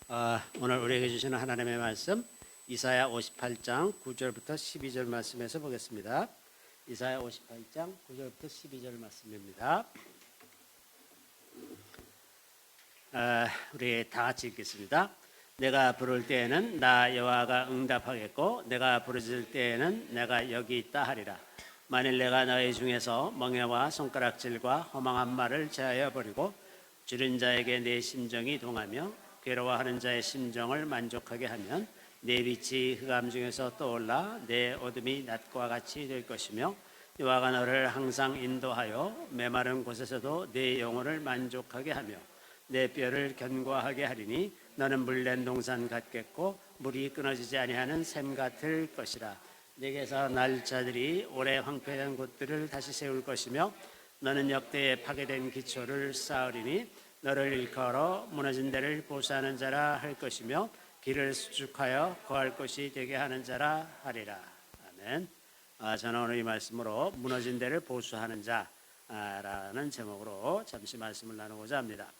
오늘 우리에게 주시는 하나님의 말씀 이사야 58장 9절부터 12절 말씀에서 보겠습니다. 이사야 58장 9절부터 12절 말씀입니다. 우리 다 같이 읽겠습니다. 내가 부를 때에는 나 여호와가 응답하겠고 내가 부르짖을 때에는 내가 여기 있다 하리라. 만일 내가 너희 중에서 멍에와 손가락질과 허망한 말을 제하여 버리고 줄인 자에게 내 심정이 동하며 괴로워하는 자의 심정을 만족하게 하면 내 빛이 흑암 중에서 떠올라 내 어둠이 낮과 같이 될 것이며 여호와가 너를 항상 인도하여 메마른 곳에서도 내 영혼을 만족하게 하며 내 뼈를 견고하게 하리니 너는 물낸 동산 같겠고 물이 끊어지지 아니하는 샘 같을 것이라. 내게서 날 자들이 오래 황폐한 곳들을 다시 세울 것이며 너는 역대에 파괴된 기초를 쌓으리니 너를 일컬어 무너진 데를 보수하는 자라 할 것이며 길을 수축하여 거할 곳이 되게 하는 자라 하리라. 아멘. 저는 오늘 이 말씀으로 무너진 데를 보수하는 자라는 제목으로 잠시 말씀을 나누고자 합니다.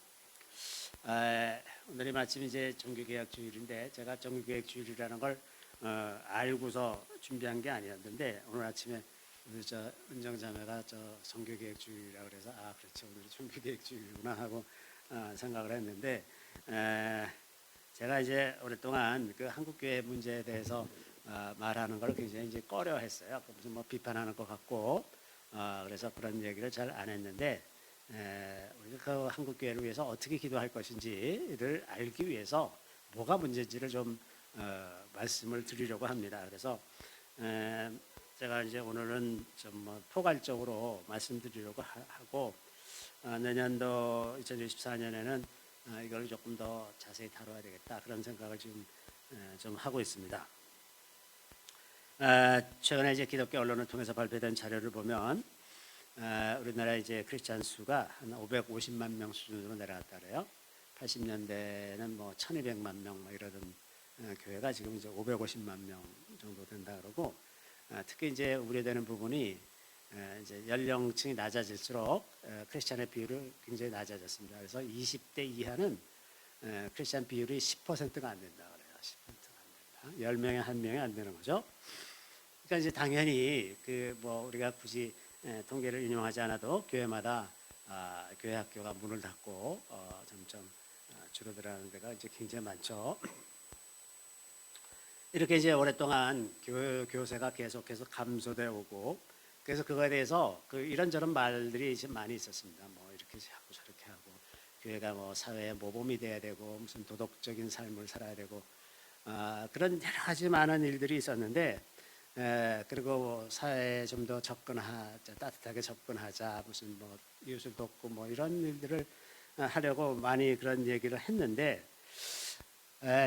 오늘이 마침 이제 정규개혁 주일인데 제가 정규개혁 주일이라는 걸 알고서 준비한 게 아니었는데 오늘 아침에 우리 저 은정자매가 저 정규개혁 주일이라고 그래서 그렇죠, 오늘 정규개혁 주일이구나 하고 생각을 했는데 제가 이제 오랫동안 그 한국교회 문제에 대해서 말하는 걸 굉장히 이제 꺼려했어요. 무슨 뭐 비판하는 것 같고 그래서 그런 얘기를 잘 안 했는데 우리가 그 한국교회를 위해서 어떻게 기도할 것인지를 알기 위해서 뭐가 문제인지를 좀 말씀을 드리려고 합니다. 그래서 제가 이제 오늘은 좀 뭐 포괄적으로 말씀드리려고 하고 내년도 2024년에는 이걸 조금 더 자세히 다뤄야 되겠다 그런 생각을 지금 좀 하고 있습니다. 최근에 이제 기독교 언론을 통해서 발표된 자료를 보면 우리나라 이제 크리스찬 수가 한 550만 명 수준으로 내려갔다 그래요. 80년대는 뭐 1200만 명 뭐 이러던 교회가 지금 이제 550만 명 정도 된다 그러고 특히 이제 우려되는 부분이 이제 연령층이 낮아질수록 크리스찬의 비율이 굉장히 낮아졌습니다. 그래서 20대 이하는 크리스찬 비율이 10%가 안 된다 그래요. 10%가 안 된다. 10명에 1명이 안 되는 거죠. 그러니까 이제 당연히 그 뭐 우리가 굳이 통계를 인용하지 않아도 교회마다 교회 학교가 문을 닫고 점점 줄어들어가는 데가 이제 굉장히 많죠. 이렇게 이제 오랫동안 교세가 계속해서 감소되어 오고 그래서 그거에 대해서 그 이런저런 말들이 좀 많이 있었습니다. 뭐 이렇게 하고 저렇게 하고 교회가 뭐 사회의 모범이 돼야 되고 무슨 도덕적인 삶을 살아야 되고 그런 여러 가지 많은 일들이 있었는데 그리고 사회에 좀 더 접근하자, 따뜻하게 접근하자, 무슨 뭐 이웃을 돕고 뭐 이런 일들을 하려고 많이 그런 얘기를 했는데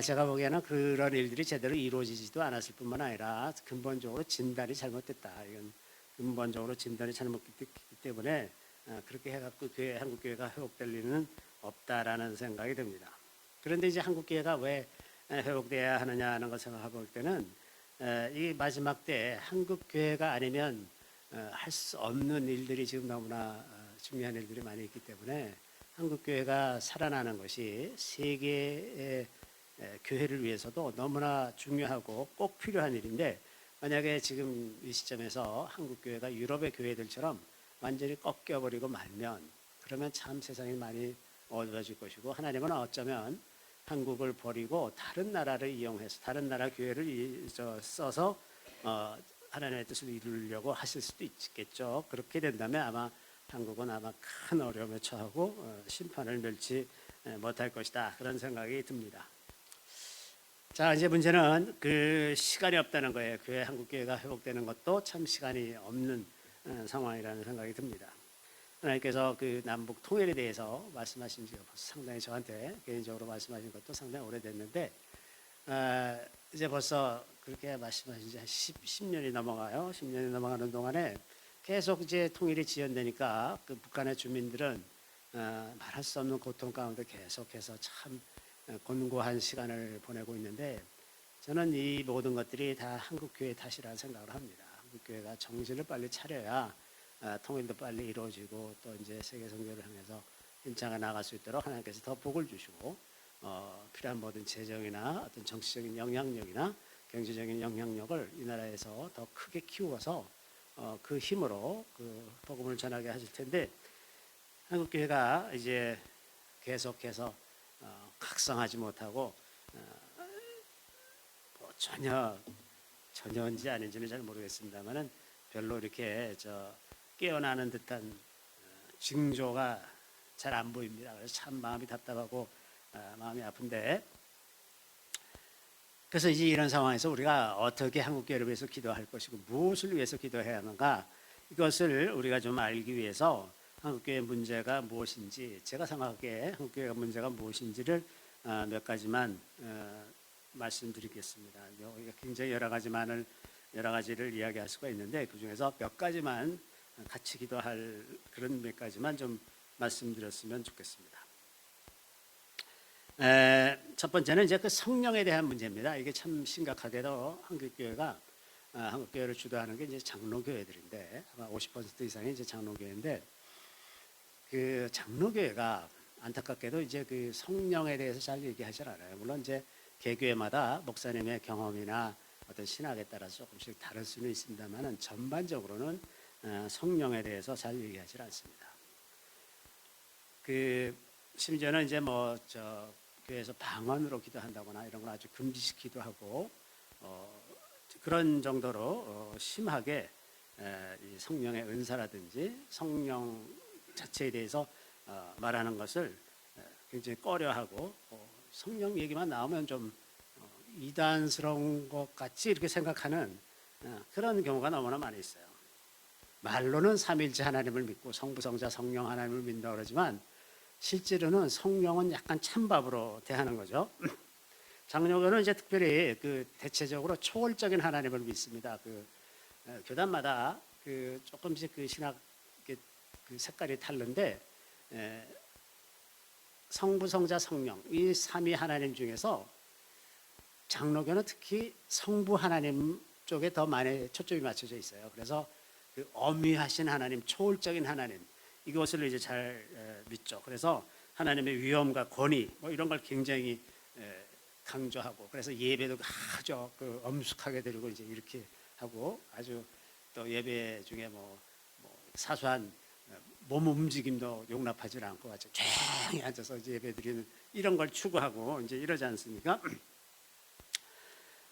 제가 보기에는 그런 일들이 제대로 이루어지지도 않았을 뿐만 아니라 근본적으로 진단이 잘못됐다. 이건 근본적으로 진단이 잘못됐기 때문에 그렇게 해갖고 한국교회가 회복될 리는 없다라는 생각이 듭니다. 그런데 이제 한국교회가 왜 회복돼야 하느냐 하는 걸 생각해 볼 때는 이 마지막 때 한국교회가 아니면 할 수 없는 일들이 지금 너무나 중요한 일들이 많이 있기 때문에 한국교회가 살아나는 것이 세계의 교회를 위해서도 너무나 중요하고 꼭 필요한 일인데 만약에 지금 이 시점에서 한국교회가 유럽의 교회들처럼 완전히 꺾여버리고 말면 그러면 참 세상이 많이 어두워질 것이고 하나님은 어쩌면 한국을 버리고 다른 나라를 이용해서 다른 나라 교회를 써서 하나님의 뜻을 이루려고 하실 수도 있겠죠. 그렇게 된다면 아마 한국은 아마 큰 어려움에 처하고 심판을 멸치 못할 것이다 그런 생각이 듭니다. 자, 이제 문제는 그 시간이 없다는 거예요. 한국교회가 회복되는 것도 참 시간이 없는 상황이라는 생각이 듭니다. 하나님께서 그 남북 통일에 대해서 말씀하신 지가 상당히 저한테 개인적으로 말씀하신 것도 상당히 오래됐는데 이제 벌써 그렇게 말씀하신 지 한 10년이 넘어가요. 10년이 넘어가는 동안에 계속 이제 통일이 지연되니까 그 북한의 주민들은 말할 수 없는 고통 가운데 계속해서 참 곤고한 시간을 보내고 있는데 저는 이 모든 것들이 다 한국교회 탓이라는 생각을 합니다. 한국교회가 정신을 빨리 차려야 통일도 빨리 이루어지고 또 이제 세계 선교를 향해서 힘차게 나갈 수 있도록 하나님께서 더 복을 주시고 필요한 모든 재정이나 어떤 정치적인 영향력이나 경제적인 영향력을 이 나라에서 더 크게 키워서 그 힘으로 그 복음을 전하게 하실 텐데, 한국 교회가 이제 계속해서 각성하지 못하고 뭐 전혀인지 아닌지는 잘 모르겠습니다만은 별로 이렇게 깨어나는 듯한 징조가 잘 안 보입니다. 그래서 참 마음이 답답하고 마음이 아픈데, 그래서 이제 이런 상황에서 우리가 어떻게 한국교회를 위해서 기도할 것이고 무엇을 위해서 기도해야 하는가, 이것을 우리가 좀 알기 위해서 한국교회 문제가 무엇인지, 제가 생각하기에 한국교회가 문제가 무엇인지를 몇 가지만 말씀드리겠습니다. 굉장히 여러 가지를 이야기할 수가 있는데, 그 중에서 몇 가지만 같이 기도할 그런 몇 가지만 좀 말씀드렸으면 좋겠습니다. 첫 번째는 이제 그 성령에 대한 문제입니다. 이게 참 심각하게도 한국교회를 주도하는 게 이제 장로교회들인데, 아마 50% 이상이 이제 장로교회인데, 그 장로교회가 안타깝게도 이제 그 성령에 대해서 잘 얘기하지 않아요. 물론 이제 개교회마다 목사님의 경험이나 어떤 신학에 따라서 조금씩 다를 수는 있습니다만은 전반적으로는 성령에 대해서 잘 얘기하지 않습니다. 그 심지어는 이제 교회에서 방언으로 기도한다거나 이런 걸 아주 금지시키기도 하고 그런 정도로 심하게 이 성령의 은사라든지 성령 자체에 대해서 말하는 것을 굉장히 꺼려하고 성령 얘기만 나오면 좀 이단스러운 것 같이 이렇게 생각하는 그런 경우가 너무나 많이 있어요. 말로는 삼위일체 하나님을 믿고 성부, 성자, 성령 하나님을 믿는다고 그러지만 실제로는 성령은 약간 찬밥으로 대하는 거죠. 장로교는 이제 특별히 그 대체적으로 초월적인 하나님을 믿습니다. 교단마다 조금씩 그 신학 그 색깔이 다른데, 성부, 성자, 성령 이 삼위 하나님 중에서 장로교는 특히 성부 하나님 쪽에 더 많이 초점이 맞춰져 있어요. 그래서 그 엄위하신 하나님, 초월적인 하나님, 이것을 이제 잘 믿죠. 그래서 하나님의 위엄과 권위 뭐 이런 걸 굉장히 강조하고, 그래서 예배도 아주 엄숙하게 드리고 이제 이렇게 하고, 아주 또 예배 중에 뭐 사소한 몸 움직임도 용납하지 않고 아주 조용히 앉아서 이제 예배 드리는 이런 걸 추구하고 이제 이러지 않습니까?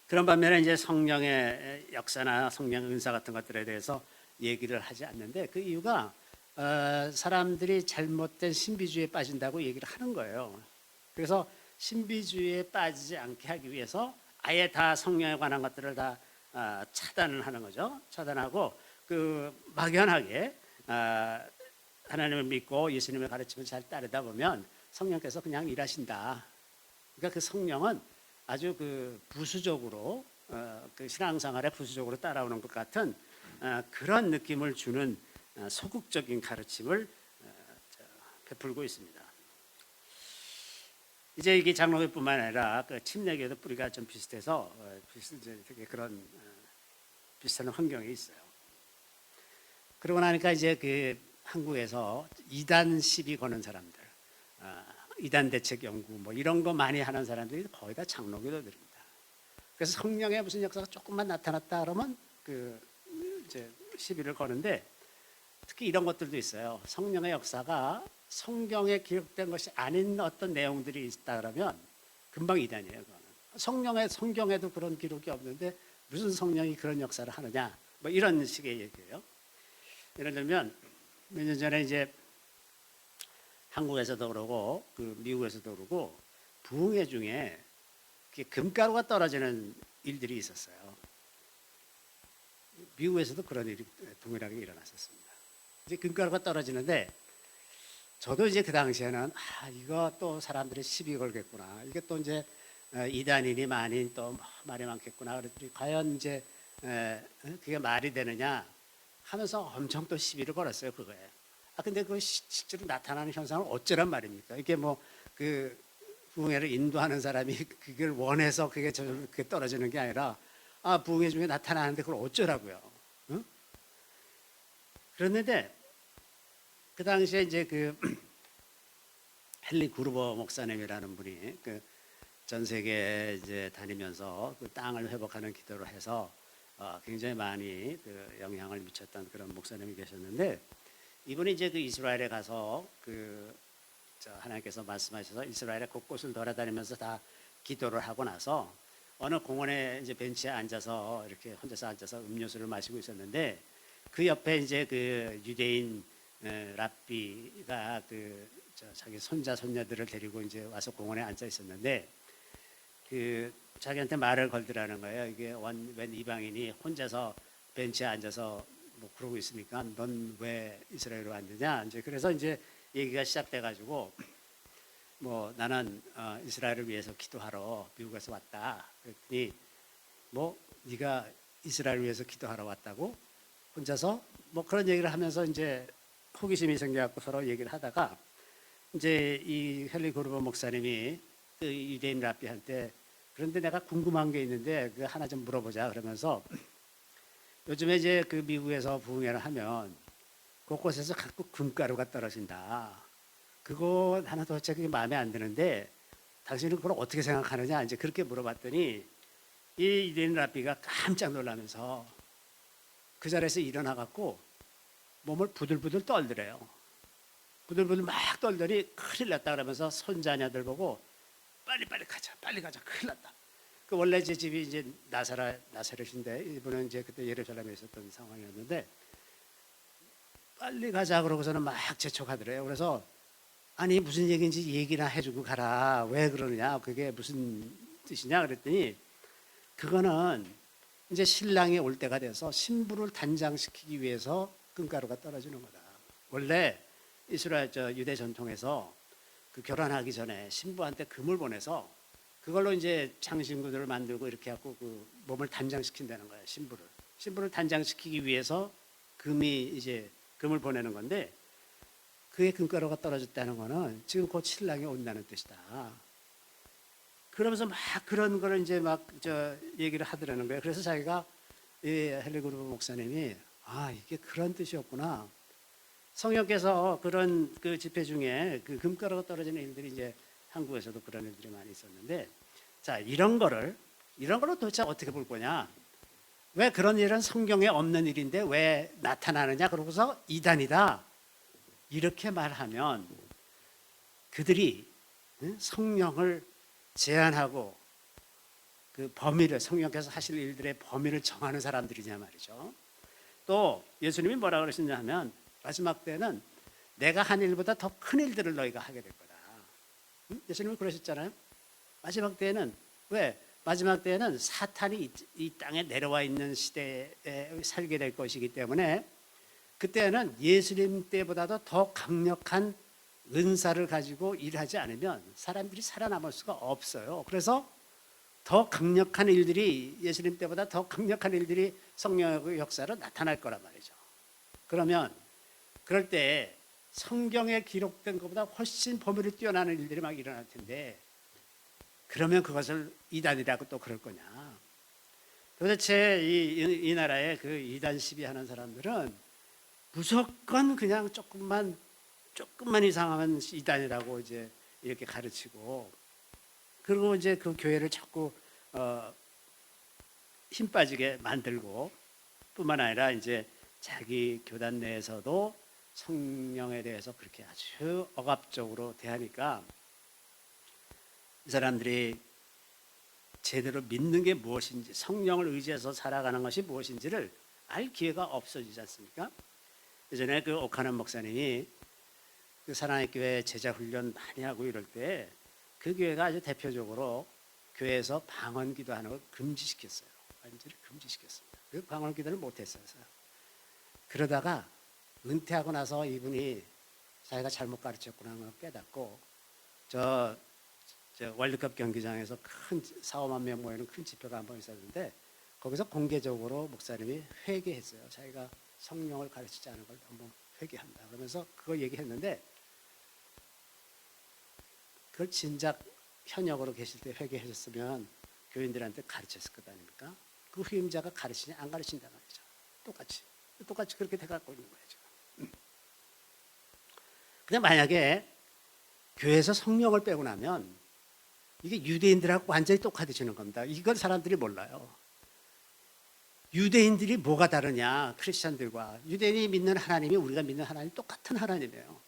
그런 반면에 이제 성령의 역사나 성령 은사 같은 것들에 대해서 얘기를 하지 않는데, 그 이유가 사람들이 잘못된 신비주의에 빠진다고 얘기를 하는 거예요. 그래서 신비주의에 빠지지 않게 하기 위해서 아예 다 성령에 관한 것들을 다 차단을 하는 거죠. 차단하고 막연하게 하나님을 믿고 예수님의 가르침을 잘 따르다 보면 성령께서 그냥 일하신다. 그러니까 그 성령은 아주 부수적으로 그 신앙생활에 부수적으로 따라오는 것 같은 그런 느낌을 주는 소극적인 가르침을 베풀고 있습니다. 이제 이게 장로교뿐만 아니라 그 침례교도 뿌리가 좀 비슷해서 되게 그런 비슷한 환경이 있어요. 그러고 나니까 이제 한국에서 이단 시비 거는 사람들, 이단 대책 연구 뭐 이런 거 많이 하는 사람들이 거의 다 장로교도들입니다. 그래서 성령의 무슨 역사가 조금만 나타났다 그러면 이제 시비를 거는데, 특히 이런 것들도 있어요. 성령의 역사가 성경에 기록된 것이 아닌 어떤 내용들이 있다 그러면 금방 이단이에요. 그거는 성경에도 그런 기록이 없는데 무슨 성령이 그런 역사를 하느냐, 뭐 이런 식의 얘기예요. 예를 들면 몇 년 전에 이제 한국에서도 그러고 미국에서도 그러고 부흥회 중에 금가루가 떨어지는 일들이 있었어요. 미국에서도 그런 일이 동일하게 일어났었습니다. 이제 금가루가 떨어지는데, 저도 이제 그 당시에는 이거 또 사람들이 시비 걸겠구나, 이게 또 이제 이단인이 많이 또 말이 많겠구나, 그랬더니 과연 이제 그게 말이 되느냐 하면서 엄청 또 시비를 걸었어요, 그거에. 근데 그 실제로 나타나는 현상은 어쩌란 말입니까? 이게 부흥회를 인도하는 사람이 그걸 원해서 그게 떨어지는 게 아니라 부흥회 중에 나타나는데 그걸 어쩌라고요? 응? 그랬는데 그 당시에 이제 헨리 구르버 목사님이라는 분이 그 전 세계 이제 다니면서 그 땅을 회복하는 기도를 해서 굉장히 많이 그 영향을 미쳤던 그런 목사님이 계셨는데, 이분이 이제 그 이스라엘에 가서 하나님께서 말씀하셔서 이스라엘의 곳곳을 돌아다니면서 다 기도를 하고 나서 어느 공원에 이제 벤치에 앉아서 이렇게 혼자서 앉아서 음료수를 마시고 있었는데, 그 옆에 이제 그 유대인 랍비가 자기 손자 손녀들을 데리고 이제 와서 공원에 앉아 있었는데, 그 자기한테 말을 걸더라는 거예요. 이게 웬 이방인이 혼자서 벤치에 앉아서 뭐 그러고 있으니까 넌 왜 이스라엘로 왔느냐, 이제 그래서 이제 얘기가 시작돼 가지고 뭐 나는 이스라엘을 위해서 기도하러 미국에서 왔다 그랬더니, 뭐 네가 이스라엘을 위해서 기도하러 왔다고 혼자서 뭐 그런 얘기를 하면서 이제 호기심이 생겨갖고 서로 얘기를 하다가 이제 이 헨리 고르버 목사님이 그 유대인 랍비한테 그런데 내가 궁금한 게 있는데 그 하나 좀 물어보자 그러면서, 요즘에 이제 그 미국에서 부흥회를 하면 곳곳에서 자꾸 금가루가 떨어진다. 그거 하나 도대체 그게 마음에 안 드는데 당신은 그걸 어떻게 생각하느냐, 이제 그렇게 물어봤더니 이 유대인 랍비가 깜짝 놀라면서 그 자리에서 일어나 갖고 몸을 부들부들 떨더래요. 부들부들 막 떨더니 큰일 났다 그러면서 손자녀들 보고 빨리 가자, 빨리 가자, 큰일 났다. 그 원래 제 집이 이제 나사렛인데 이분은 이제 그때 예루살렘에 있었던 상황이었는데, 빨리 가자 그러고서는 막 재촉하더래요. 그래서 아니 무슨 얘기인지 얘기나 해주고 가라. 왜 그러느냐, 그게 무슨 뜻이냐 그랬더니, 그거는 이제 신랑이 올 때가 돼서 신부를 단장시키기 위해서 금가루가 떨어지는 거다. 원래 이스라엘 유대 전통에서 그 결혼하기 전에 신부한테 금을 보내서 그걸로 이제 장신구들을 만들고 이렇게 하고 그 몸을 단장시킨다는 거예요. 신부를 단장시키기 위해서 금을 보내는 건데, 그의 금가루가 떨어졌다는 거는 지금 곧 신랑이 온다는 뜻이다. 그러면서 막 그런 거를 이제 막 얘기를 하더라는 거예요. 그래서 자기가 이 헨리 구르버 목사님이 이게 그런 뜻이었구나. 성령께서 그런 그 집회 중에 그 금가루가 떨어지는 일들이 이제 한국에서도 그런 일들이 많이 있었는데, 자, 이런 거를 도대체 어떻게 볼 거냐? 왜 그런 일은 성경에 없는 일인데 왜 나타나느냐? 그러고서 이단이다 이렇게 말하면 그들이 성령을 제한하고 그 범위를, 성령께서 하실 일들의 범위를 정하는 사람들이냐 말이죠. 또 예수님이 뭐라 그러시냐 하면, 마지막 때는 내가 한 일보다 더 큰 일들을 너희가 하게 될 거다. 예수님이 그러셨잖아요. 마지막 때에는, 왜? 마지막 때에는 사탄이 이 땅에 내려와 있는 시대에 살게 될 것이기 때문에, 그때는 예수님 때보다도 더 강력한 은사를 가지고 일하지 않으면 사람들이 살아남을 수가 없어요. 그래서 더 강력한 일들이, 예수님 때보다 더 강력한 일들이 성령의 역사로 나타날 거란 말이죠. 그러면 그럴 때 성경에 기록된 것보다 훨씬 범위를 뛰어나는 일들이 막 일어날 텐데, 그러면 그것을 이단이라고 또 그럴 거냐? 도대체 이 나라에 그 이단 시비하는 사람들은 무조건 그냥 조금만 이상하면 이단이라고 이제 이렇게 가르치고, 그리고 이제 그 교회를 자꾸 힘 빠지게 만들고, 뿐만 아니라 이제 자기 교단 내에서도 성령에 대해서 그렇게 아주 억압적으로 대하니까 이 사람들이 제대로 믿는 게 무엇인지, 성령을 의지해서 살아가는 것이 무엇인지를 알 기회가 없어지지 않습니까? 예전에 그 오카넌 목사님이 그 사랑의 교회 제자 훈련 많이 하고 이럴 때 그 교회가 아주 대표적으로 교회에서 방언 기도하는 걸 금지시켰어요. 완전히 금지시켰습니다. 그 방언 기도를 못했어요. 그러다가 은퇴하고 나서 이분이 자기가 잘못 가르쳤구나 하는 걸 깨닫고, 저 월드컵 경기장에서 큰 4~5만 명 모이는 큰 집회가 한 번 있었는데, 거기서 공개적으로 목사님이 회개했어요. 자기가 성령을 가르치지 않은 걸 너무 회개한다 그러면서 그걸 얘기했는데, 그걸 진작 현역으로 계실 때 회개하셨으면 교인들한테 가르쳤을 것 아닙니까? 그 후임자가 가르치냐 안 가르친다 말이죠. 똑같이 그렇게 돼갖고 있는 거예요 지금. 근데 만약에 교회에서 성령을 빼고 나면 이게 유대인들하고 완전히 똑같아지는 겁니다. 이걸 사람들이 몰라요. 유대인들이 뭐가 다르냐, 크리스천들과. 유대인이 믿는 하나님이 우리가 믿는 하나님 똑같은 하나님이에요.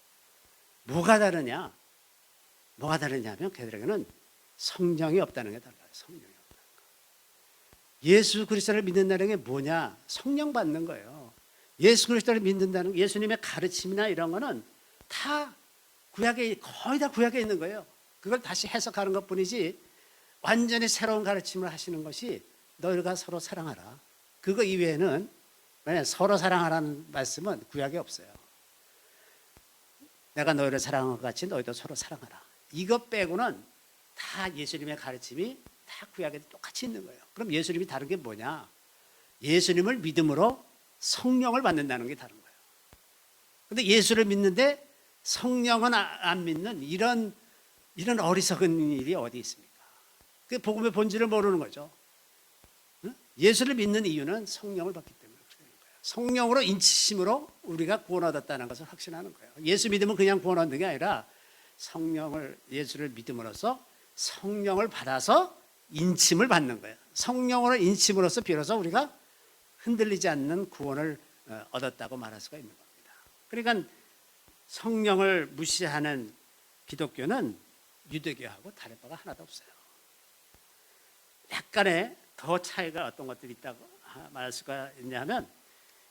뭐가 다르냐? 뭐가 다르냐면 그들에게는 성령이 없다는 게 달라요. 성령이 없다는 거. 예수 그리스도를 믿는다는 게 뭐냐? 성령 받는 거예요. 예수 그리스도를 믿는다는 예수님의 가르침이나 이런 거는 다 구약에, 거의 다 구약에 있는 거예요. 그걸 다시 해석하는 것뿐이지 완전히 새로운 가르침을 하시는 것이 너희가 서로 사랑하라. 그거 이외에는 서로 사랑하라는 말씀은 구약에 없어요. 내가 너희를 사랑한 것 같이 너희도 서로 사랑하라. 이것 빼고는 다 예수님의 가르침이 다 구약에 똑같이 있는 거예요. 그럼 예수님이 다른 게 뭐냐? 예수님을 믿음으로 성령을 받는다는 게 다른 거예요. 그런데 예수를 믿는데 성령은 안 믿는 이런 어리석은 일이 어디 있습니까? 그 복음의 본질을 모르는 거죠. 예수를 믿는 이유는 성령을 받기 때문에 그런 거예요. 성령으로 인치심으로 우리가 구원 얻었다는 것을 확신하는 거예요. 예수 믿으면 그냥 구원 얻는 게 아니라 예수를 믿음으로써 성령을 받아서 인침을 받는 거예요. 성령으로 인침으로써 비로소 우리가 흔들리지 않는 구원을 얻었다고 말할 수가 있는 겁니다. 그러니까 성령을 무시하는 기독교는 유대교하고 다를 바가 하나도 없어요. 약간의 더 차이가 어떤 것들이 있다고 말할 수가 있냐면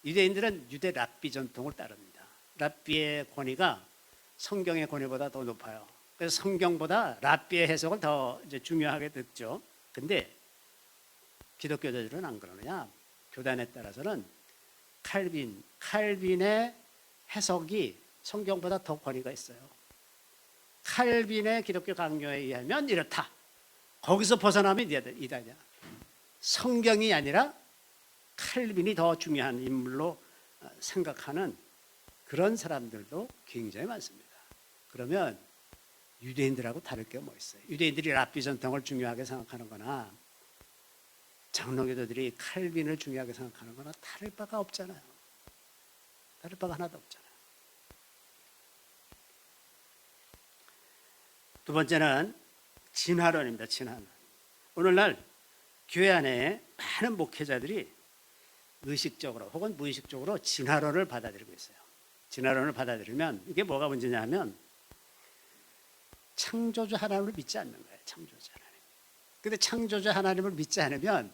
유대인들은 유대 랍비 전통을 따릅니다. 랍비의 권위가 성경의 권위보다 더 높아요. 그래서 성경보다 랍비의 해석을 더 이제 중요하게 듣죠. 근데 기독교자들은 안 그러느냐? 교단에 따라서는 칼빈의 해석이 성경보다 더 권위가 있어요. 칼빈의 기독교 강요에 의하면 이렇다. 거기서 벗어나면 이다냐. 성경이 아니라 칼빈이 더 중요한 인물로 생각하는 그런 사람들도 굉장히 많습니다. 그러면 유대인들하고 다를 게 뭐 있어요? 유대인들이 랍비 전통을 중요하게 생각하는 거나 장로교도들이 칼빈을 중요하게 생각하는 거나 다를 바가 없잖아요. 다를 바가 하나도 없잖아요. 두 번째는 진화론입니다. 진화론. 오늘날 교회 안에 많은 목회자들이 의식적으로 혹은 무의식적으로 진화론을 받아들이고 있어요. 진화론을 받아들이면 이게 뭐가 문제냐 하면 창조주 하나님을 믿지 않는 거예요. 창조주 하나님. 근데 창조주 하나님을 믿지 않으면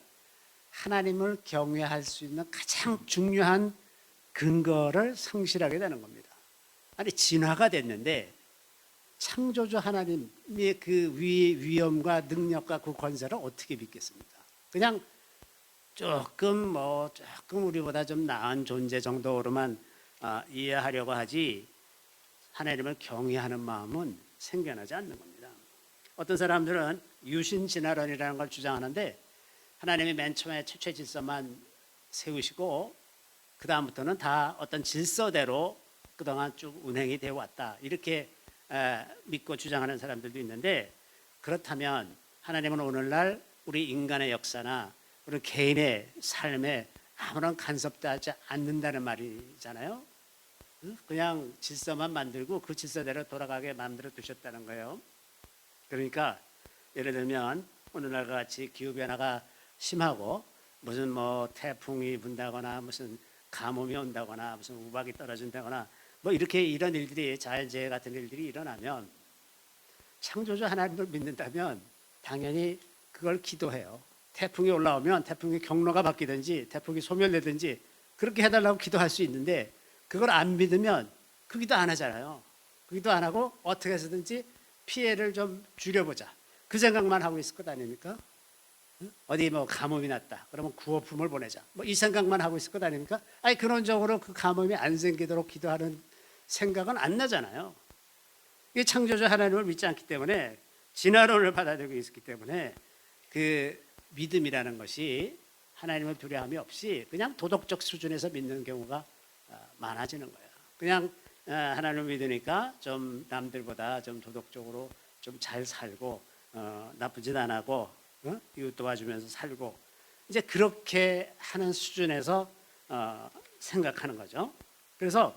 하나님을 경외할 수 있는 가장 중요한 근거를 상실하게 되는 겁니다. 아니 진화가 됐는데 창조주 하나님의 그 위엄과 능력과 그 권세를 어떻게 믿겠습니까? 그냥 조금 우리보다 좀 나은 존재 정도로만 이해하려고 하지 하나님을 경외하는 마음은 생겨나지 않는 겁니다. 어떤 사람들은 유신 진화론이라는 걸 주장하는데 하나님이 맨 처음에 최초의 질서만 세우시고 그 다음부터는 다 어떤 질서대로 그동안 쭉 운행이 되어 왔다 이렇게 믿고 주장하는 사람들도 있는데, 그렇다면 하나님은 오늘날 우리 인간의 역사나 우리 개인의 삶에 아무런 간섭도 하지 않는다는 말이잖아요. 그냥 질서만 만들고 그 질서대로 돌아가게 만들어 두셨다는 거예요. 그러니까 예를 들면 오늘날 같이 기후변화가 심하고 무슨 태풍이 분다거나 무슨 가뭄이 온다거나 무슨 우박이 떨어진다거나 이렇게 이런 일들이, 자연재해 같은 일들이 일어나면 창조주 하나님을 믿는다면 당연히 그걸 기도해요. 태풍이 올라오면 태풍의 경로가 바뀌든지 태풍이 소멸되든지 그렇게 해달라고 기도할 수 있는데, 그걸 안 믿으면 그 기도 안 하잖아요. 그 기도 안 하고 어떻게 해서든지 피해를 좀 줄여보자 그 생각만 하고 있을 것 아닙니까? 어디 가뭄이 났다 그러면 구호품을 보내자 이 생각만 하고 있을 것 아닙니까? 아니 근원적으로 그 가뭄이 안 생기도록 기도하는 생각은 안 나잖아요. 이게 창조주 하나님을 믿지 않기 때문에, 진화론을 받아들이고 있기 때문에 그 믿음이라는 것이 하나님을 두려움이 없이 그냥 도덕적 수준에서 믿는 경우가 많아지는 거예요. 그냥 하나님을 믿으니까 좀 남들보다 좀 도덕적으로 좀 잘 살고 나쁜 짓 안 하고 이웃 도와주면서 살고, 이제 그렇게 하는 수준에서 생각하는 거죠. 그래서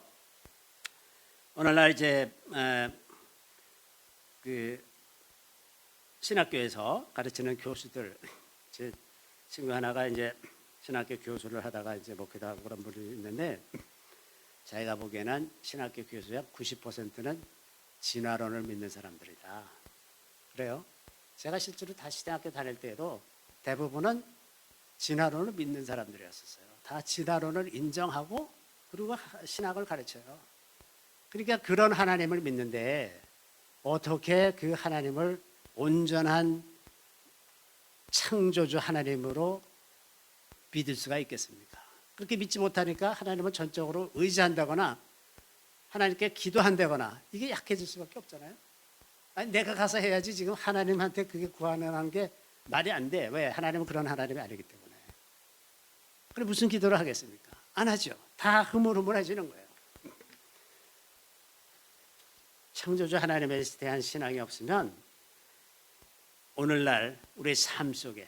오늘날 이제 그 신학교에서 가르치는 교수들, 제 친구 하나가 이제 신학교 교수를 하다가 이제 목회도 하고 그런 분이 있는데, 자기가 보기에는 신학교 교수의 90%는 진화론을 믿는 사람들이다. 그래요. 제가 실제로 다 신학교 다닐 때에도 대부분은 진화론을 믿는 사람들이었어요. 다 진화론을 인정하고 그리고 신학을 가르쳐요. 그러니까 그런 하나님을 믿는데 어떻게 그 하나님을 온전한 창조주 하나님으로 믿을 수가 있겠습니까? 그렇게 믿지 못하니까 하나님을 전적으로 의지한다거나 하나님께 기도한다거나 이게 약해질 수밖에 없잖아요. 아니, 내가 가서 해야지 지금 하나님한테 그게 구하는 게 말이 안 돼. 왜? 하나님은 그런 하나님이 아니기 때문에. 그럼 무슨 기도를 하겠습니까? 안 하죠. 다 흐물흐물해지는 거예요. 창조주 하나님에 대한 신앙이 없으면 오늘날 우리 삶 속에,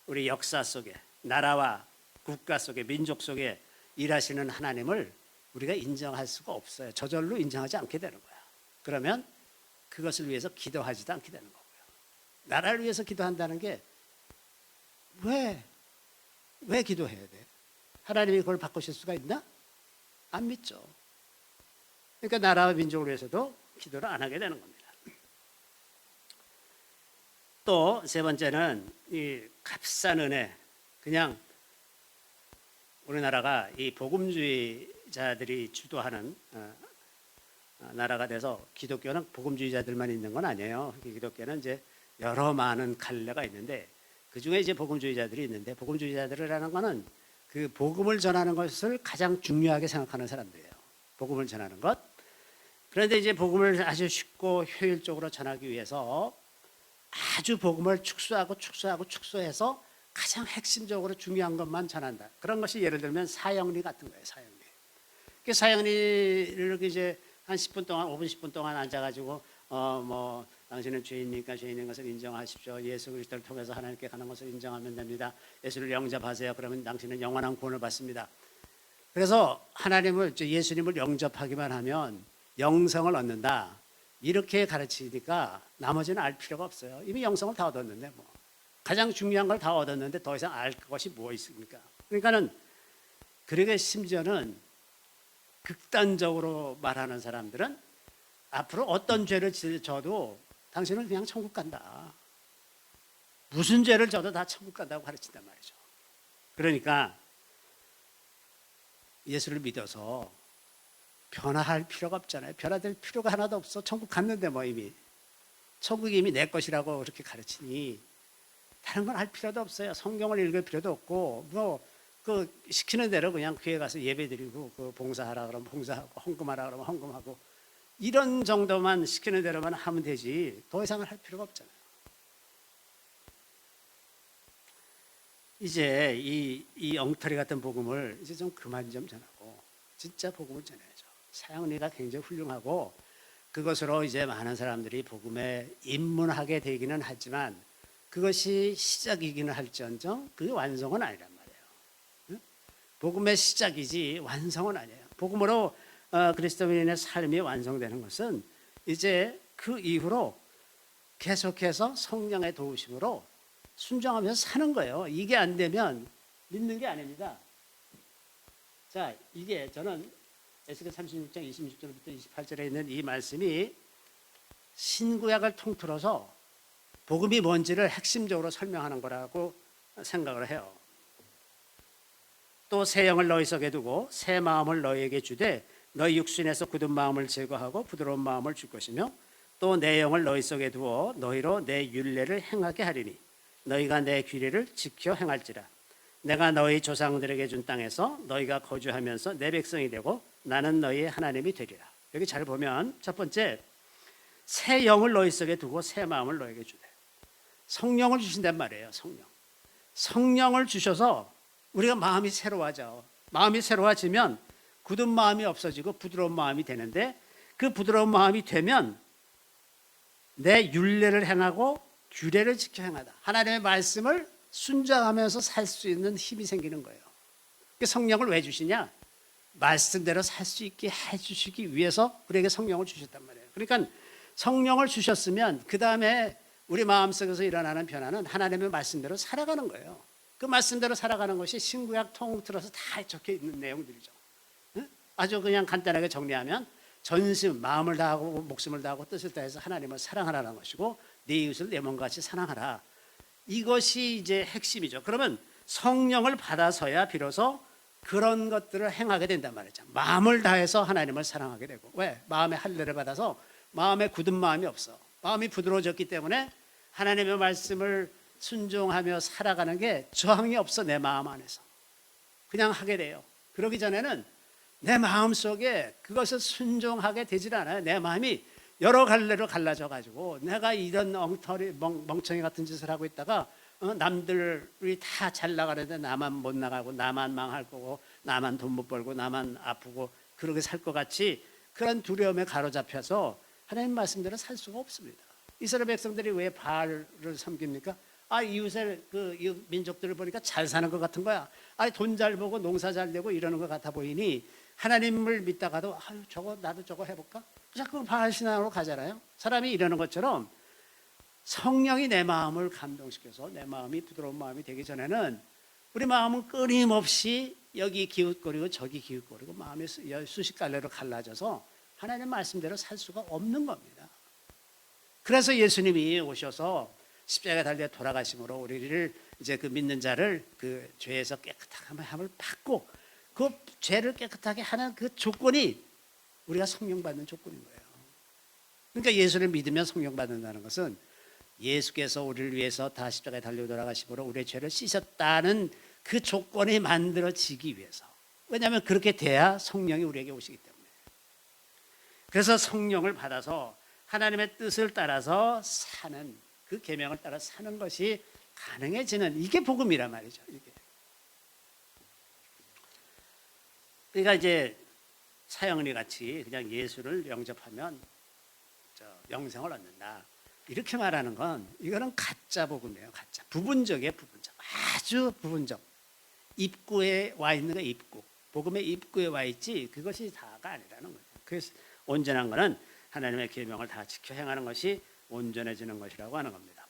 우리 역사 속에, 나라와 국가 속에, 민족 속에 일하시는 하나님을 우리가 인정할 수가 없어요. 저절로 인정하지 않게 되는 거야. 그러면 그것을 위해서 기도하지도 않게 되는 거고요. 나라를 위해서 기도한다는 게 왜 기도해야 돼? 하나님이 그걸 바꾸실 수가 있나? 안 믿죠. 그러니까 나라와 민족을 위해서도 기도를 안 하게 되는 겁니다. 또 세 번째는 이 값싼 은혜. 그냥 우리나라가 이 복음주의자들이 주도하는 나라가 돼서 기독교는 복음주의자들만 있는 건 아니에요. 기독교는 이제 여러 많은 갈래가 있는데 그 중에 이제 복음주의자들이 있는데 복음주의자들이라는 거는 그 복음을 전하는 것을 가장 중요하게 생각하는 사람들이에요. 복음을 전하는 것. 그런데 이제 복음을 아주 쉽고 효율적으로 전하기 위해서 아주 복음을 축소해서 가장 핵심적으로 중요한 것만 전한다. 그런 것이 예를 들면 사형리 같은 거예요. 사형리. 그 사형리를 이제 한 10분 동안, 5분, 10분 동안 앉아가지고 당신은 죄인이니까 죄인인 것을 인정하십시오. 예수 그리스도를 통해서 하나님께 가는 것을 인정하면 됩니다. 예수를 영접하세요. 그러면 당신은 영원한 구원을 받습니다. 그래서 예수님을 영접하기만 하면 영성을 얻는다. 이렇게 가르치니까 나머지는 알 필요가 없어요. 이미 영성을 다 얻었는데 뭐. 가장 중요한 걸 다 얻었는데 더 이상 알 것이 뭐 있습니까? 그러니까는 그러게 심지어는 극단적으로 말하는 사람들은 앞으로 어떤 죄를 져도 당신은 그냥 천국 간다. 무슨 죄를 져도 다 천국 간다고 가르친단 말이죠. 그러니까 예수를 믿어서 변화할 필요가 없잖아요. 변화될 필요가 하나도 없어. 천국 갔는데 뭐 이미. 천국이 이미 내 것이라고 그렇게 가르치니 다른 건 할 필요도 없어요. 성경을 읽을 필요도 없고 그 시키는 대로 그냥 교회 가서 예배드리고 그 봉사하라 그러면 봉사하고 헌금하라 그러면 헌금하고 이런 정도만 시키는 대로만 하면 되지 더 이상은 할 필요가 없잖아요. 이제 이 엉터리 같은 복음을 이제 좀 그만 좀 전하고 진짜 복음을 전해야죠. 사형리가 굉장히 훌륭하고 그것으로 이제 많은 사람들이 복음에 입문하게 되기는 하지만 그것이 시작이기는 할지언정 그게 완성은 아니란 말이에요. 복음의 시작이지 완성은 아니에요. 복음으로 그리스도인의 삶이 완성되는 것은 이제 그 이후로 계속해서 성령의 도우심으로 순종하면서 사는 거예요. 이게 안 되면 믿는 게 아닙니다. 자, 이게 저는 에스겔 36장 26절부터 28절에 있는 이 말씀이 신구약을 통틀어서 복음이 뭔지를 핵심적으로 설명하는 거라고 생각을 해요. 또 새 영을 너희 속에 두고 새 마음을 너희에게 주되 너희 육신에서 굳은 마음을 제거하고 부드러운 마음을 줄 것이며 또 내 영을 너희 속에 두어 너희로 내 율례를 행하게 하리니 너희가 내 규례를 지켜 행할지라. 내가 너희 조상들에게 준 땅에서 너희가 거주하면서 내 백성이 되고 나는 너희의 하나님이 되리라. 여기 잘 보면 첫 번째 새 영을 너희 속에 두고 새 마음을 너희에게 주되 성령을 주신단 말이에요. 성령을 주셔서 우리가 마음이 새로워져. 마음이 새로워지면 굳은 마음이 없어지고 부드러운 마음이 되는데 그 부드러운 마음이 되면 내 율례를 행하고 규례를 지켜 행하다. 하나님의 말씀을 순종하면서 살 수 있는 힘이 생기는 거예요. 성령을 왜 주시냐? 말씀대로 살 수 있게 해주시기 위해서 우리에게 성령을 주셨단 말이에요. 그러니까 성령을 주셨으면 그 다음에 우리 마음속에서 일어나는 변화는 하나님의 말씀대로 살아가는 거예요. 그 말씀대로 살아가는 것이 신구약 통틀어서 다 적혀 있는 내용들이죠. 응? 아주 그냥 간단하게 정리하면 전심, 마음을 다하고 목숨을 다하고 뜻을 다해서 하나님을 사랑하라는 것이고 내 이웃을 내 몸과 같이 사랑하라. 이것이 이제 핵심이죠. 그러면 성령을 받아서야 비로소 그런 것들을 행하게 된단 말이죠. 마음을 다해서 하나님을 사랑하게 되고. 왜? 마음의 할례를 받아서 마음에 굳은 마음이 없어. 마음이 부드러워졌기 때문에 하나님의 말씀을 순종하며 살아가는 게 저항이 없어. 내 마음 안에서 그냥 하게 돼요. 그러기 전에는 내 마음 속에 그것을 순종하게 되질 않아요. 내 마음이 여러 갈래로 갈라져 가지고 내가 이런 엉터리 멍청이 같은 짓을 하고 있다가 남들이 다 잘 나가는데 나만 못 나가고 나만 망할 거고 나만 돈 못 벌고 나만 아프고 그렇게 살 것 같이 그런 두려움에 가로잡혀서 하나님 말씀대로 살 수가 없습니다. 이스라엘 백성들이 왜 바알을 섬깁니까? 이웃의 그 민족들을 보니까 잘 사는 것 같은 거야. 돈 잘 벌고 농사 잘 되고 이러는 것 같아 보이니 하나님을 믿다가도 저거 나도 저거 해볼까? 자꾸 바알 신앙으로 가잖아요. 사람이 이러는 것처럼 성령이 내 마음을 감동시켜서 내 마음이 부드러운 마음이 되기 전에는 우리 마음은 끊임없이 여기 기웃거리고 저기 기웃거리고 마음이 수십 갈래로 갈라져서 하나님 말씀대로 살 수가 없는 겁니다. 그래서 예수님이 오셔서 십자가에 달려 돌아가심으로 우리를 이제 그 믿는 자를 그 죄에서 깨끗함을 받고 그 죄를 깨끗하게 하는 그 조건이 우리가 성령 받는 조건인 거예요. 그러니까 예수를 믿으면 성령 받는다는 것은 예수께서 우리를 위해서 다 십자가에 달려 돌아가심으로 우리의 죄를 씻었다는 그 조건이 만들어지기 위해서. 왜냐하면 그렇게 돼야 성령이 우리에게 오시기 때문에. 그래서 성령을 받아서 하나님의 뜻을 따라서 사는 그 계명을 따라 사는 것이 가능해지는 이게 복음이란 말이죠. 이게. 그러니까 이제 사형리 같이 그냥 예수를 영접하면 영생을 얻는다. 이렇게 말하는 건 이거는 가짜 복음이에요. 가짜. 부분적이에요. 부분적. 아주 부분적. 입구에 와 있는 게 입구. 복음의 입구에 와 있지 그것이 다가 아니라는 거예요. 그래서 온전한 것은 하나님의 계명을 다 지켜 행하는 것이 온전해지는 것이라고 하는 겁니다.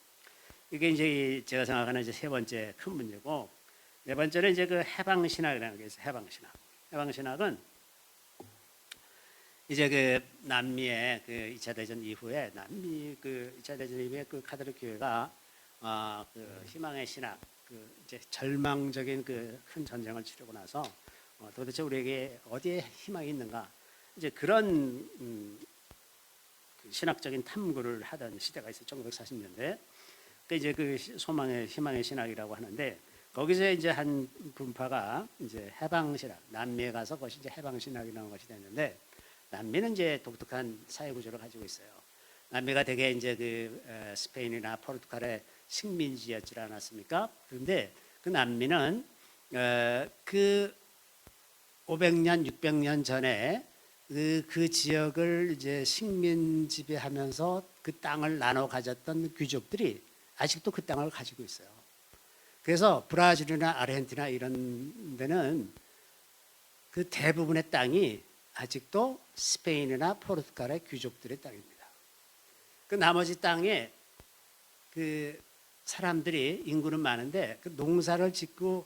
이게 이제 제가 생각하는 이제 세 번째 큰 문제고, 네 번째는 이제 그 해방신학이라는 게 있어요. 해방신학. 해방신학은 이제 그 남미의 그 2차 대전 이후에 남미 그 2차 대전 이후에 그 카톨릭 교회가 그 희망의 신학, 그 이제 절망적인 그 큰 전쟁을 치르고 나서 도대체 우리에게 어디에 희망이 있는가, 이제 그런 그 신학적인 탐구를 하던 시대가 있어요. 1940년대. 그 이제 그 소망의 희망의 신학이라고 하는데, 거기서 이제 한 분파가 이제 해방신학, 남미에 가서 그것이 이제 해방신학이라는 것이 됐는데, 남미는 이제 독특한 사회 구조를 가지고 있어요. 남미가 되게 이제 그 스페인이나 포르투갈의 식민지였지 않았습니까? 그런데 그 남미는 그 500년, 600년 전에 그 지역을 이제 식민 지배하면서 그 땅을 나눠 가졌던 귀족들이 아직도 그 땅을 가지고 있어요. 그래서 브라질이나 아르헨티나 이런 데는 그 대부분의 땅이 아직도 스페인이나 포르투갈의 귀족들의 땅입니다. 그 나머지 땅에 그 사람들이 인구는 많은데 그 농사를 짓고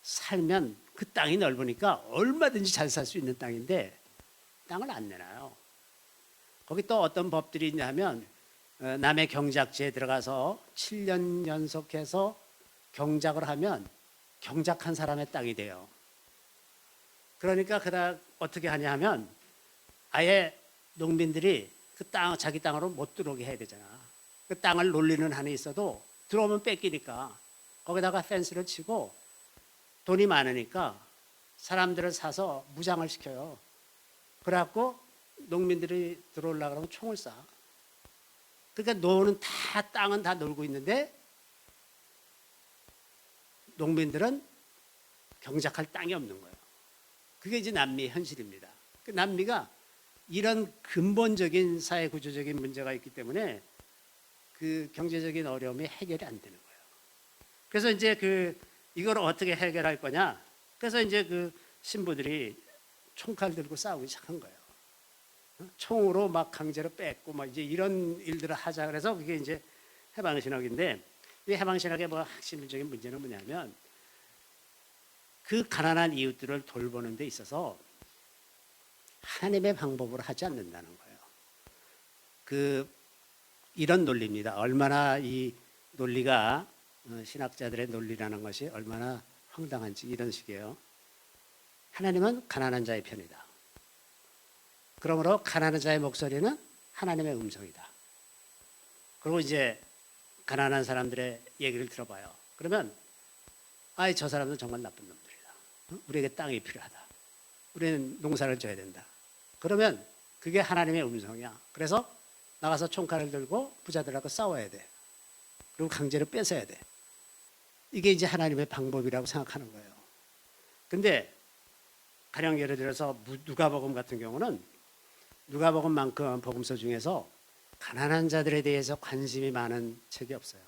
살면 그 땅이 넓으니까 얼마든지 잘 살 수 있는 땅인데 땅을 안 내놔요. 거기 또 어떤 법들이 있냐면 남의 경작지에 들어가서 7년 연속해서 경작을 하면 경작한 사람의 땅이 돼요. 그러니까 그다 어떻게 하냐 하면 아예 농민들이 그 땅 자기 땅으로 못 들어오게 해야 되잖아. 그 땅을 놀리는 한이 있어도 들어오면 뺏기니까 거기다가 펜스를 치고 돈이 많으니까 사람들을 사서 무장을 시켜요. 그래갖고 농민들이 들어오려고 그러면 총을 쏴. 그러니까 노는 땅은 다 놀고 있는데 농민들은 경작할 땅이 없는 거예요. 그게 이제 남미의 현실입니다. 그 남미가 이런 근본적인 사회 구조적인 문제가 있기 때문에 그 경제적인 어려움이 해결이 안 되는 거예요. 그래서 이제 이걸 어떻게 해결할 거냐? 그래서 이제 그 신부들이 총칼 들고 싸우기 시작한 거예요. 총으로 막 강제로 뺏고 막 이제 이런 일들을 하자 그래서 그게 이제 해방신학인데, 이 해방신학의 뭐 핵심적인 문제는 뭐냐면 그 가난한 이웃들을 돌보는 데 있어서 하나님의 방법으로 하지 않는다는 거예요. 이런 논리입니다. 얼마나 이 논리가 신학자들의 논리라는 것이 얼마나 황당한지 이런 식이에요. 하나님은 가난한 자의 편이다. 그러므로 가난한 자의 목소리는 하나님의 음성이다. 그리고 이제 가난한 사람들의 얘기를 들어봐요. 그러면 저 사람은 정말 나쁜 놈들이다. 우리에게 땅이 필요하다. 우리는 농사를 져야 된다. 그러면 그게 하나님의 음성이야. 그래서 나가서 총칼을 들고 부자들하고 싸워야 돼. 그리고 강제로 뺏어야 돼. 이게 이제 하나님의 방법이라고 생각하는 거예요. 근데 가령 예를 들어서 누가복음 같은 경우는 누가복음만큼 복음서 중에서 가난한 자들에 대해서 관심이 많은 책이 없어요.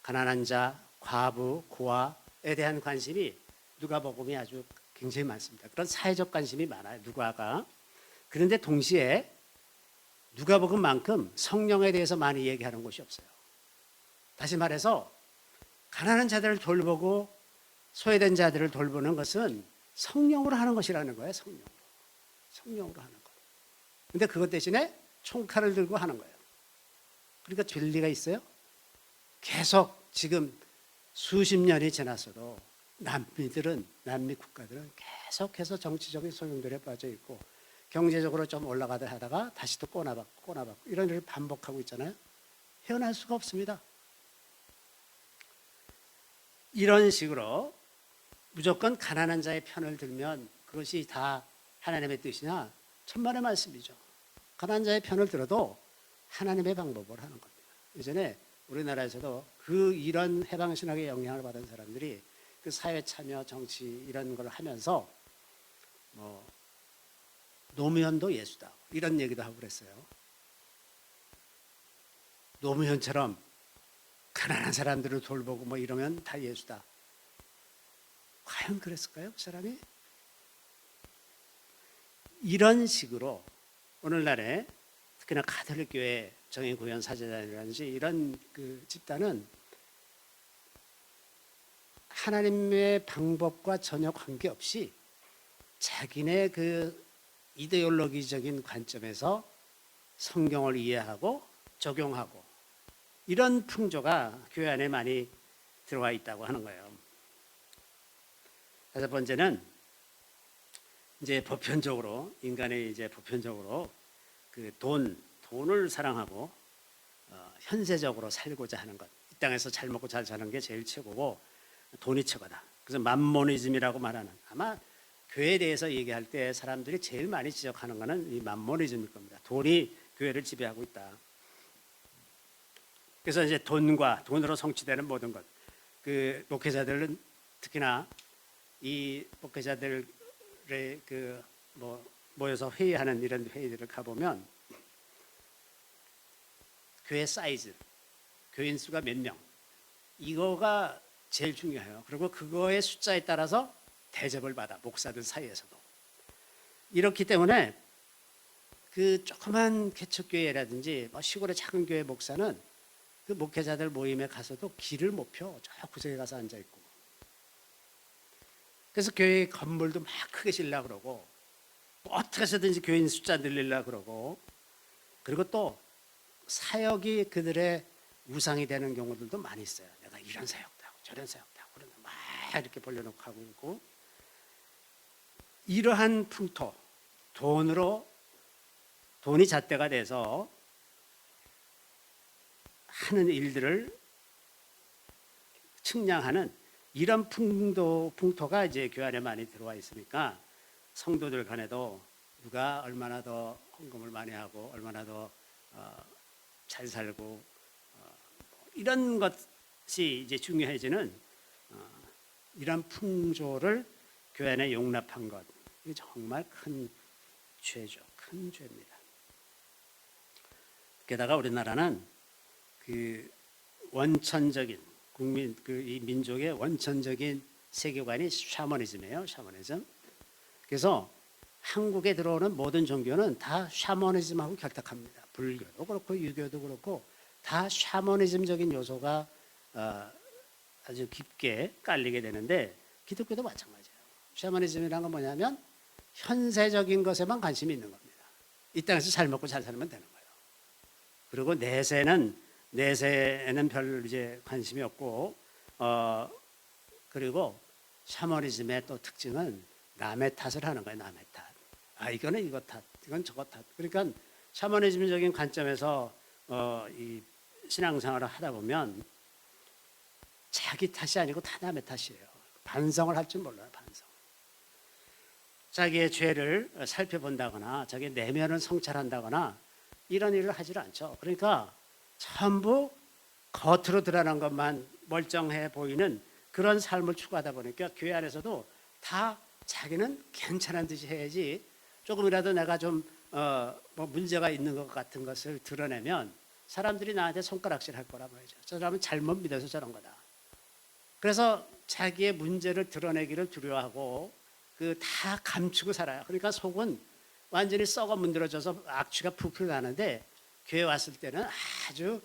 가난한 자, 과부, 고아에 대한 관심이 누가복음이 아주 굉장히 많습니다. 그런 사회적 관심이 많아요, 누가가. 그런데 동시에 누가복음만큼 성령에 대해서 많이 얘기하는 곳이 없어요. 다시 말해서 가난한 자들을 돌보고 소외된 자들을 돌보는 것은 성령으로 하는 것이라는 거예요. 성령으로 하는 것. 근데 그것 대신에 총칼을 들고 하는 거예요. 그러니까 될 리가 있어요? 계속 지금 수십 년이 지났어도 남미 국가들은 계속해서 정치적인 소용돌이에 빠져 있고 경제적으로 좀 올라가다 하다가 다시 또 꼬나박고 이런 일을 반복하고 있잖아요. 헤어날 수가 없습니다. 이런 식으로 무조건 가난한 자의 편을 들면 그것이 다 하나님의 뜻이냐? 천만의 말씀이죠. 가난한 자의 편을 들어도 하나님의 방법을 하는 겁니다. 예전에 우리나라에서도 이런 해방신학의 영향을 받은 사람들이 그 사회 참여, 정치 이런 걸 하면서 노무현도 예수다 이런 얘기도 하고 그랬어요. 노무현처럼 가난한 사람들을 돌보고 뭐 이러면 다 예수다. 과연 그랬을까요? 그 사람이? 이런 식으로 오늘날에 특히나 가톨릭 교회 정의구현 사제단이라든지 이런 집단은 하나님의 방법과 전혀 관계없이 자기네 이데올로기적인 관점에서 성경을 이해하고 적용하고 이런 풍조가 교회 안에 많이 들어와 있다고 하는 거예요. 다섯 번째는 이제 보편적으로 인간의 이제 보편적으로 돈을 사랑하고 현세적으로 살고자 하는 것. 이 땅에서 잘 먹고 잘 사는 게 제일 최고고 돈이 최고다. 그래서 맘모니즘이라고 말하는, 아마 교회에 대해서 얘기할 때 사람들이 제일 많이 지적하는 것은 이 맘모니즘일 겁니다. 돈이 교회를 지배하고 있다. 그래서 이제 돈으로 성취되는 모든 것. 목회자들은 특히나 이 목회자들의 모여서 회의하는 이런 회의들을 가보면 교회 사이즈, 교인 수가 몇 명, 이거가 제일 중요해요. 그리고 그거의 숫자에 따라서 대접을 받아, 목사들 사이에서도. 이렇기 때문에 조그만 개척교회라든지 시골의 작은 교회 목사는 그 목회자들 모임에 가서도 길을 못 펴. 저 구석에 가서 앉아있고. 그래서 교회 건물도 막 크게 지으려고 그러고 어떻게 해서든지 교인 숫자 늘리려고 그러고, 그리고 또 사역이 그들의 우상이 되는 경우들도 많이 있어요. 내가 이런 사역도 하고 저런 사역도 하고 그러면 막 이렇게 벌려놓고 하고 있고, 이러한 풍토, 돈이 잣대가 돼서 하는 일들을 측량하는 이런 풍토가 이제 교회 안에 많이 들어와 있으니까 성도들 간에도 누가 얼마나 더 헌금을 많이 하고 얼마나 더 잘 살고 이런 것이 이제 중요해지는 이런 풍조를 교회 안에 용납한 것, 이게 정말 큰 죄죠. 큰 죄입니다. 게다가 우리나라는 원천적인 이 민족의 원천적인 세계관이 샤머니즘이에요. 샤머니즘. 그래서 한국에 들어오는 모든 종교는 다 샤머니즘하고 결탁합니다. 불교도 그렇고 유교도 그렇고 다 샤머니즘적인 요소가 아주 깊게 깔리게 되는데 기독교도 마찬가지예요. 샤머니즘이라는 건 뭐냐면 현세적인 것에만 관심이 있는 겁니다. 이 땅에서 잘 먹고 잘 살면 되는 거예요. 그리고 내세에는 별 이제 관심이 없고 그리고 샤머니즘의 또 특징은 남의 탓을 하는 거예요. 남의 탓. 아 이거는 이거 탓, 이건 저거 탓. 그러니까 샤머니즘적인 관점에서 이 신앙생활을 하다 보면 자기 탓이 아니고 다 남의 탓이에요. 반성을 할 줄 몰라요. 반성. 자기의 죄를 살펴본다거나 자기의 내면을 성찰한다거나 이런 일을 하질 않죠. 그러니까 전부 겉으로 드러난 것만 멀쩡해 보이는 그런 삶을 추구하다 보니까 교회 안에서도 다 자기는 괜찮은 듯이 해야지 조금이라도 내가 좀 뭐 문제가 있는 것 같은 것을 드러내면 사람들이 나한테 손가락질 할 거란 말이죠. 저 사람은 잘못 믿어서 저런 거다. 그래서 자기의 문제를 드러내기를 두려워하고 그 다 감추고 살아요. 그러니까 속은 완전히 썩어 문드러져서 악취가 풀풀 나는데 교회 왔을 때는 아주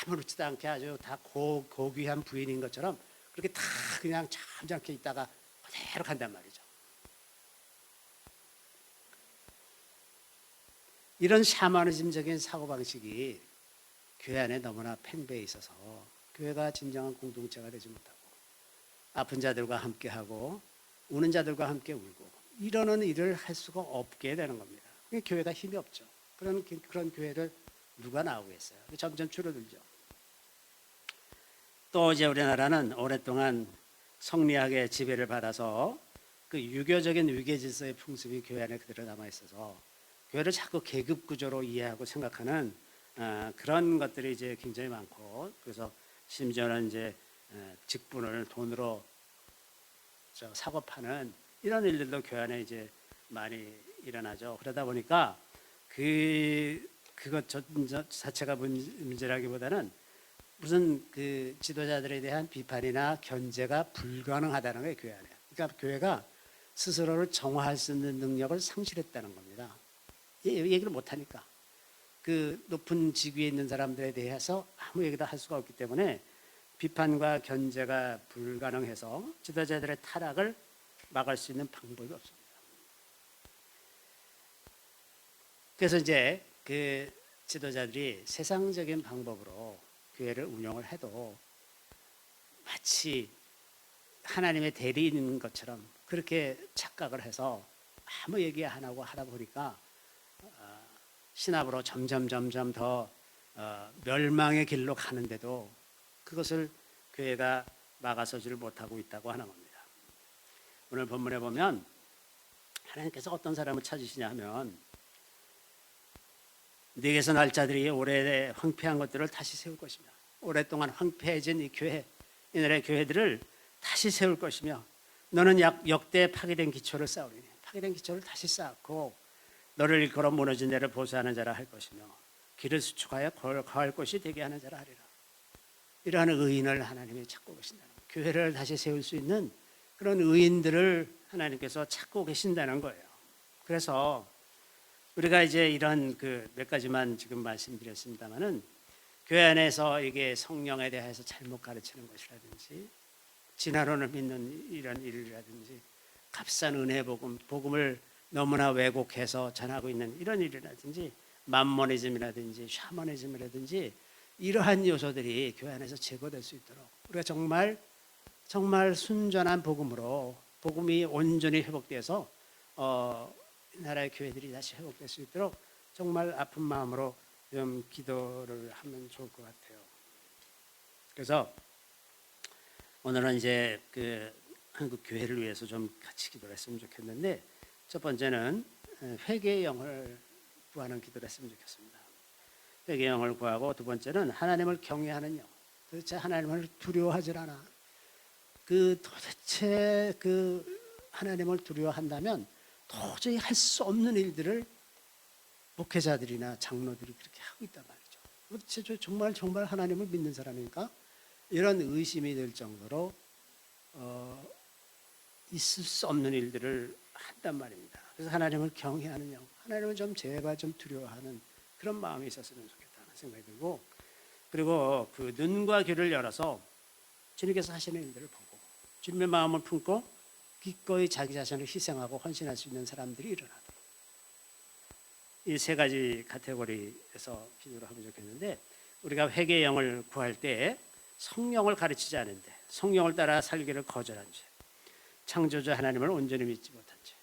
아무렇지도 않게 아주 다 고귀한 부인인 것처럼 그렇게 다 그냥 잠잠하게 있다가 그대로 간단 말이죠. 이런 샤머니즘적인 사고방식이 교회 안에 너무나 팽배해 있어서 교회가 진정한 공동체가 되지 못하고 아픈 자들과 함께하고 우는 자들과 함께 울고 이러는 일을 할 수가 없게 되는 겁니다. 교회가 힘이 없죠. 그런 교회를 누가 나오겠어요? 점점 줄어들죠. 또 이제 우리나라는 오랫동안 성리학의 지배를 받아서 그 유교적인 위계 질서의 풍습이 교회 안에 그대로 남아 있어서 교회를 자꾸 계급 구조로 이해하고 생각하는 그런 것들이 이제 굉장히 많고 그래서 심지어는 이제 직분을 돈으로 사고 파는 이런 일들도 교회 안에 이제 많이 일어나죠. 그러다 보니까 그것 자체가 문제라기보다는 무슨 그 지도자들에 대한 비판이나 견제가 불가능하다는 거예요, 교회 안에. 그러니까 교회가 스스로를 정화할 수 있는 능력을 상실했다는 겁니다. 얘기를 못 하니까. 그 높은 직위에 있는 사람들에 대해서 아무 얘기도 할 수가 없기 때문에 비판과 견제가 불가능해서 지도자들의 타락을 막을 수 있는 방법이 없습니다. 그래서 이제 그 지도자들이 세상적인 방법으로 교회를 운영을 해도 마치 하나님의 대리인인 것처럼 그렇게 착각을 해서 아무 얘기 안 하고 하다 보니까 신압으로 점점 더 멸망의 길로 가는데도 그것을 교회가 막아서지를 못하고 있다고 하는 겁니다. 오늘 본문에 보면 하나님께서 어떤 사람을 찾으시냐 하면 네게서 날 자들이 오래 황폐한 것들을 다시 세울 것이며 오랫동안 황폐해진 이 교회 이 나라의 교회들을 다시 세울 것이며 너는 역대 파괴된 기초를 쌓으리니 파괴된 기초를 다시 쌓고 너를 일컬어 무너진 데를 보수하는 자라 할 것이며 길을 수축하여 거할 곳이 되게 하는 자라 하리라. 이러한 의인을 하나님이 찾고 계신다는 거예요. 교회를 다시 세울 수 있는 그런 의인들을 하나님께서 찾고 계신다는 거예요. 그래서 우리가 이제 이런 그 몇 가지만 지금 말씀드렸습니다만은 교회 안에서 이게 성령에 대해서 잘못 가르치는 것이라든지 진화론을 믿는 이런 일이라든지 값싼 은혜 복음을 너무나 왜곡해서 전하고 있는 이런 일이라든지 만모니즘이라든지 샤머니즘이라든지 이러한 요소들이 교회 안에서 제거될 수 있도록 우리가 정말 순전한 복음으로 복음이 온전히 회복돼서 나라의 교회들이 다시 회복될 수 있도록 정말 아픈 마음으로 좀 기도를 하면 좋을 것 같아요. 그래서 오늘은 이제 그 한국 교회를 위해서 좀 같이 기도를 했으면 좋겠는데 첫 번째는 회개의 영을 구하는 기도를 했으면 좋겠습니다. 회개의 영을 구하고 두 번째는 하나님을 경외하는 영. 도대체 하나님을 두려워하지 않아. 도대체 하나님을 두려워한다면 도저히 할 수 없는 일들을 목회자들이나 장로들이 그렇게 하고 있단 말이죠. 도대체 정말 하나님을 믿는 사람인가? 이런 의심이 들 정도로 있을 수 없는 일들을 한단 말입니다. 그래서 하나님을 경외하는 영, 하나님을 좀 제발 좀 두려워하는 그런 마음이 있었으면 좋겠다는 생각이 들고, 그리고 그 눈과 귀를 열어서 주님께서 하시는 일들을 보고 주님의 마음을 품고 기꺼이 자기 자신을 희생하고 헌신할 수 있는 사람들이 일어나도록, 이 세 가지 카테고리에서 기도를 하면 좋겠는데, 우리가 회개의 영을 구할 때 성령을 가르치지 않은데 성령을 따라 살기를 거절한 죄, 창조주 하나님을 온전히 믿지 못한 죄,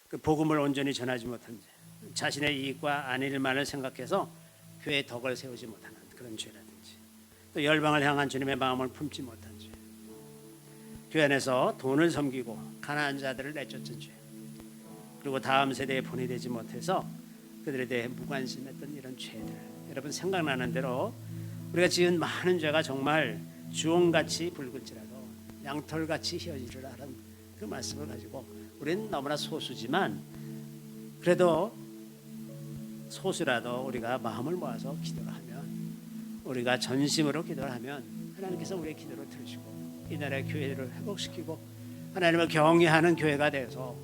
그 복음을 온전히 전하지 못한 죄, 자신의 이익과 안일만을 생각해서 교회의 덕을 세우지 못하는 그런 죄라든지, 또 열방을 향한 주님의 마음을 품지 못한 죄, 교회 안에서 돈을 섬기고 가난한 자들을 내쫓은 죄, 그리고 다음 세대에 본이 되지 못해서 그들에 대해 무관심했던 이런 죄들, 여러분 생각나는 대로 우리가 지은 많은 죄가 정말 주홍같이 붉을지라도 양털같이 희어지리라 하는 그 말씀을 가지고, 우리는 너무나 소수지만 그래도 소수라도 우리가 마음을 모아서 기도를 하면, 우리가 전심으로 기도를 하면 하나님께서 우리의 기도를 들으시고 이 나라의 교회를 회복시키고 하나님을 경외하는 교회가 돼서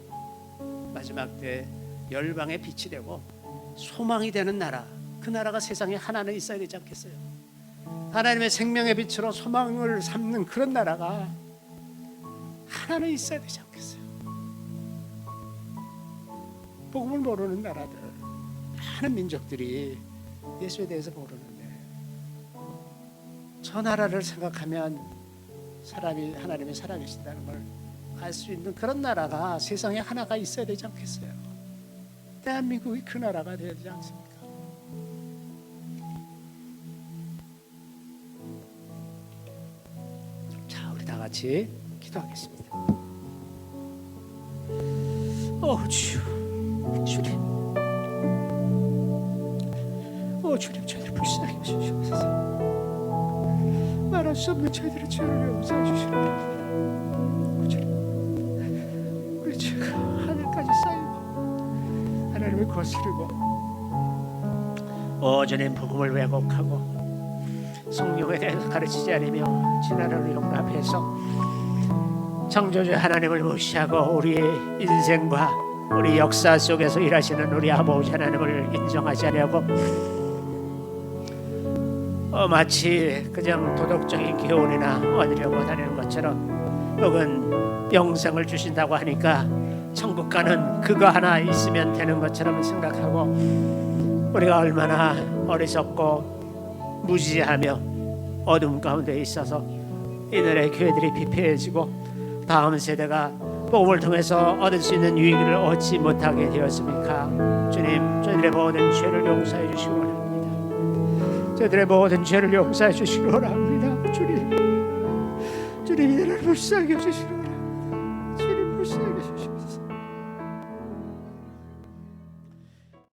마지막 때 열방의 빛이 되고 소망이 되는 나라, 그 나라가 세상에 하나는 있어야 되지 않겠어요? 하나님의 생명의 빛으로 소망을 삼는 그런 나라가 하나는 있어야 되지 않겠어요? 복음을 모르는 나라들, 많은 민족들이 예수에 대해서 모르는데 저 나라를 생각하면 사람이 하나님이 살아계신다는 걸 알 수 있는 그런 나라가 세상에 하나가 있어야 되지 않겠어요? 대한민국이 그 나라가 되어야 되지 않습니까? 자, 우리 다 같이 기도하겠습니다. 주님, 주님, 저희를 불쌍히 여기소서. 말할 수 없는 저희들의 죄를 용서해 주시옵소서. 우리 죄가 하늘까지 쌓이고 하나님을 거스르고 오전에 복음을 왜곡하고 성령에 대해서 가르치지 않으며 지난을 용납해서 창조주 하나님을 무시하고 우리의 인생과 우리 역사 속에서 일하시는 우리 아버지 하나님을 인정하지 않으려고 마치 그냥 도덕적인 교훈이나 얻으려고 다니는 것처럼, 혹은 영생을 주신다고 하니까 천국 가는 그거 하나 있으면 되는 것처럼 생각하고, 우리가 얼마나 어리석고 무지하며 어둠 가운데 있어서 이들의 교회들이 피폐해지고 다음 세대가 복음을 통해서 얻을 수 있는 유익을 얻지 못하게 되었습니까? 주님, 저희들의 모든 죄를 용서해 주시기 원합니다. 저희들의 모든 죄를 용서해 주시기 원합니다. 주님, 이들을 불쌍히 여기시기 원합니다.